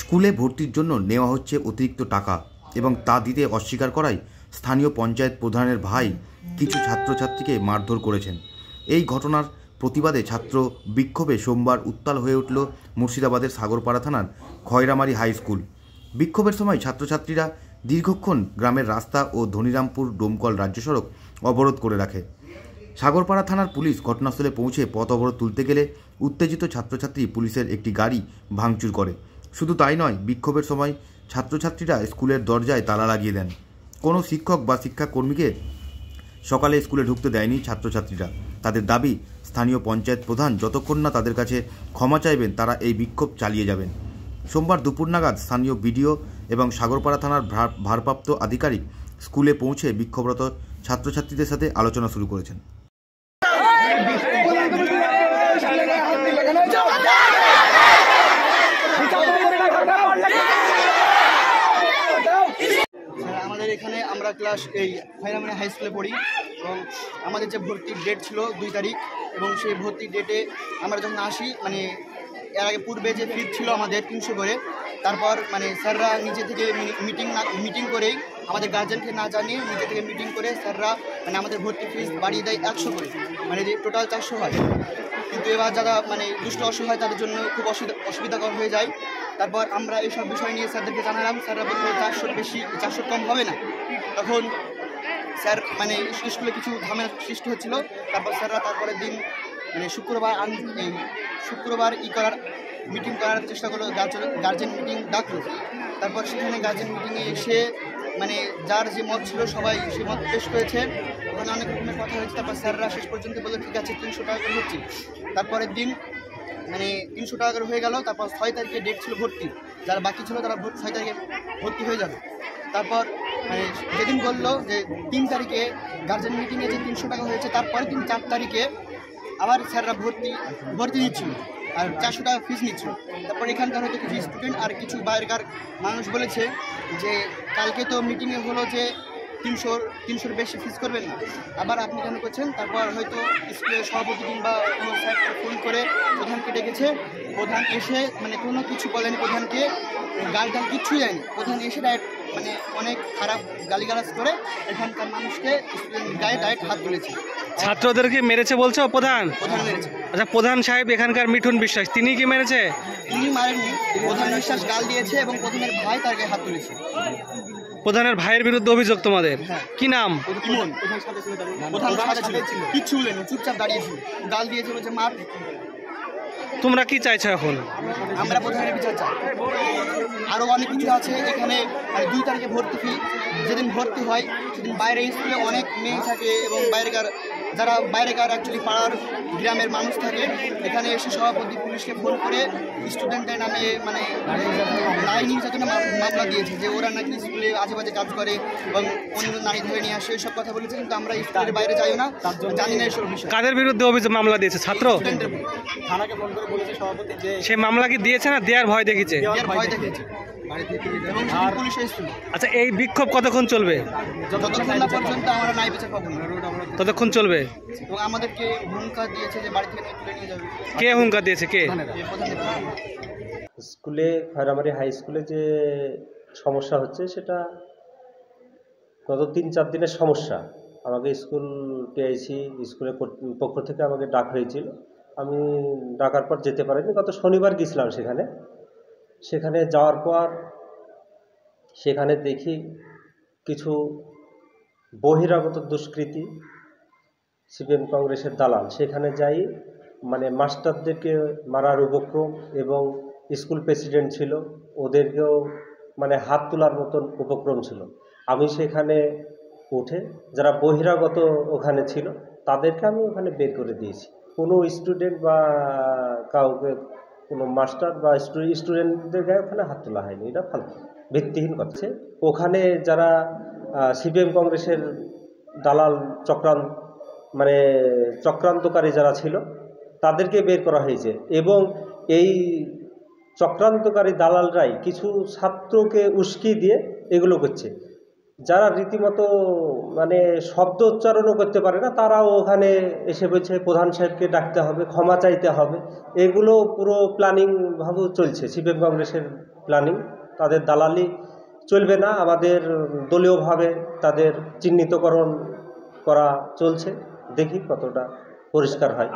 স্কুলে ভর্তির জন্য নেওয়া হচ্ছে অতিরিক্ত টাকা এবং তা দিতে অস্বীকার করায় স্থানীয় পঞ্চায়েত প্রধানের ভাই কিছু ছাত্রছাত্রীকে মারধর করেছেন। এই ঘটনার প্রতিবাদে ছাত্র বিক্ষোভে সোমবার উত্তাল হয়ে উঠল মুর্শিদাবাদের সাগরপাড়া থানার খয়রামারি হাই স্কুল। বিক্ষোভের সময় ছাত্রছাত্রীরা দীর্ঘক্ষণ গ্রামের রাস্তা ও ধনিরামপুর ডোমকল রাজ্য সড়ক অবরোধ করে রাখে। সাগরপাড়া থানার পুলিশ ঘটনাস্থলে পৌঁছে পথ অবরোধ তুলতে গেলে উত্তেজিত ছাত্রছাত্রী পুলিশের একটি গাড়ি ভাঙচুর করে। শুধু তাই নয়, বিক্ষোভের সময় ছাত্রছাত্রীরা স্কুলের দরজায় তালা লাগিয়ে দেন। কোনো শিক্ষক বা শিক্ষাকর্মীকে সকালে স্কুলে ঢুকতে দেয়নি ছাত্রছাত্রীরা। তাদের দাবি, স্থানীয় পঞ্চায়েত প্রধান যতক্ষণ না তাদের কাছে ক্ষমা চাইবেন তারা এই বিক্ষোভ চালিয়ে যাবেন। সোমবার দুপুর নাগাদ স্থানীয় বিডিও এবং সাগরপাড়া থানার ভারপ্রাপ্ত আধিকারিক স্কুলে পৌঁছে বিক্ষোভরত ছাত্রছাত্রীদের সাথে আলোচনা শুরু করেছেন। আমাদের এখানে আমরা ক্লাস এই খয়রামারি হাই স্কুলে পড়ি এবং আমাদের যে ভর্তির ডেট ছিল 2 তারিখ এবং সেই ভর্তির ডেটে আমরা যখন আসি এর আগে পূর্বে যে ফিস ছিল আমাদের 300 করে, তারপর স্যাররা নিজে থেকে মিটিং করেই আমাদের গার্জেনকে না জানিয়ে নিজে থেকে মিটিং করে স্যাররা আমাদের ভর্তি ফিস বাড়িয়ে দেয় 100 করে, যে টোটাল 400 হয়। কিন্তু এবার যারা দুষ্ট অসহায় তাদের জন্য খুব অসুবিধাকর হয়ে যায়। তারপর আমরা এইসব বিষয় নিয়ে স্যারদেরকে জানালাম। স্যাররা বললো 400 বেশি, 400 কম হবে না। তখন স্যার স্কুলে কিছু ঝামেলা সৃষ্টি হচ্ছিল। তারপর স্যাররা তারপরের দিন শুক্রবার মিটিং করার চেষ্টা করলো, গার্জেন মিটিং ডাকলো। তারপর সেখানে গার্জেন মিটিংয়ে এসে যার যে মত ছিল সবাই সে মত পেশ করেছে। ওখানে অনেক রকমের কথা হয়েছে। তারপর স্যাররা শেষ পর্যন্ত বললো ঠিক আছে 300 টাকা করে হচ্ছে। তারপরের দিন 300 টাকা করে হয়ে গেল। তারপর 6 তারিখে ডেট ছিল ভর্তি, যারা বাকি ছিল তারা 6 তারিখে ভর্তি হয়ে যাবে। তারপর যেদিন বললো যে 3 তারিখে গার্জেন মিটিংয়ে যে 300 টাকা হয়েছে, তারপরের দিন 4 তারিখে আবার স্যাররা ভর্তি নিচ্ছিল আর 400 টাকা ফিস নিচ্ছিল। তারপর এখানকার হয়তো কিছু স্টুডেন্ট আর কিছু বাইরেকার মানুষ বলেছে যে কালকে তো মিটিংয়ে হলো যে 300-র বেশি ফিস করবেন না, আবার আপনি কেন করছেন? তারপর হয়তো স্কুলের সভাপতি কিংবা কোনো স্যারকে ফোন করে প্রধানকে ডেকেছে। প্রধান এসে কোনো কিছু বলেনি, প্রধানকে গালটাল কিচ্ছুই যায়নি। প্রধান এসে ডাইরেক্ট অনেক খারাপ গালিগালাজ করে এখানকার মানুষকে গায়ে ডাইরেক্ট হাত তুলেছে। ছাত্রদেরকে মেরেছে বলছো? প্রধান মেরেছে। আচ্ছা, প্রধান সাহেব এখানকার মিঠুন বিশ্বাস, তিনি কি মেরেছে? তিনি মারেননি, প্রধান বিশ্বাস গাল দিয়েছে এবং প্রধানের ভাই তার গায়ে হাত তুলেছে। প্রধানের ভাইয়ের বিরুদ্ধে অভিযোগ তোমাদের? কি নাম? ইমন। প্রধান সাথে ছিল, কিচ্ছু বলেনি, চুপচাপ দাঁড়িয়েছিল, গাল দিয়েছিল যে মার। তোমরা কি চাইছো এখন? আমরা প্রধানের বিচার চাই। আরও অনেক কিছু আছে এখানে। 2 তারিখে ভর্তি ফি, যেদিন ভর্তি হয় সেদিন বাইরে স্কুলে অনেক মেয়ে থাকে এবং যারা বাইরেকার অ্যাকচুয়ালি পাড়ার গ্রামের মানুষ থাকে। এখানে এসে সভাপতি পুলিশকে ফোন করে স্টুডেন্টের নামে নারী নির্যাতনের মামলা দিয়েছে, যে ওরা নাকি স্কুলে আজেবাজে কাজ করে এবং অন্য নারী ধরে নিয়ে আসে, এইসব কথা বলেছে। কিন্তু আমরা স্কুলের বাইরে যাই না, জানি না এইসব বিষয়। কাদের বিরুদ্ধে অভিযোগ মামলা দিয়েছে? ছাত্র? থানাকে ফোন করে বলেছে সভাপতি যে সেই মামলা কি দিয়েছে না দেওয়ার ভয় দেখিয়েছে? ভয় দেখিয়েছে এবং পুলিশ এসেছিল। আচ্ছা, এই বিক্ষোভ কতক্ষণ চলবে? যতক্ষণ না পর্যন্ত আমরা নাই বিচার পাবো না ততক্ষণ চলবে। এবং আমাদেরকে হুঙ্কার দিয়েছে যে বাড়ি থেকে তুলে নিয়ে যাবে। কে হুঙ্কার দিয়েছে? কে? স্কুলে খয়রামারি হাই স্কুলে যে সমস্যা হচ্ছে সেটা গত 3-4 দিনের সমস্যা। আমাকে স্কুল পিআইসি স্কুলের পক্ষ থেকে আমাকে ডাক হয়েছিল। আমি ডাকার পর যেতে পারিনি। গত শনিবার গেছিলাম সেখানে যাওয়ার পর সেখানে দেখি কিছু বহিরাগত দুষ্কৃতী সিপিএম কংগ্রেসের দালাল সেখানে যাই মাস্টারদেরকে মারার উপক্রম এবং স্কুল প্রেসিডেন্ট ছিল, ওদেরকেও হাত তোলার মতন উপক্রম ছিল। আমি সেখানে উঠে যারা বহিরাগত ওখানে ছিল তাদেরকে আমি ওখানে বের করে দিয়েছি। কোনো স্টুডেন্ট বা কাউকে, কোনো মাস্টার বা স্টুডেন্টদের গায়ে ওখানে হাত তোলা হয়নি। এটা ফালতু ভিত্তিহীন কথা। ওখানে যারা সিপিএম কংগ্রেসের দালাল চক্রান্তকারী যারা ছিল তাদেরকে বের করা হয়েছে এবং এই চক্রান্তকারী দালালরাই কিছু ছাত্রকে উস্কি দিয়ে এগুলো করছে। যারা রীতিমতো মানে শব্দ উচ্চারণও করতে পারে না, তারাও ওখানে এসে বলছে প্রধান সাহেবকে ডাকতে হবে, ক্ষমা চাইতে হবে। এগুলো পুরো প্ল্যানিংভাবে চলছে, সিপিএম কংগ্রেসের প্ল্যানিং। তাদের দালালি চলবে না, আমাদের দলীয়ভাবে তাদের চিহ্নিতকরণ করা চলছে। দেখি কতটা পরিষ্কার হয়।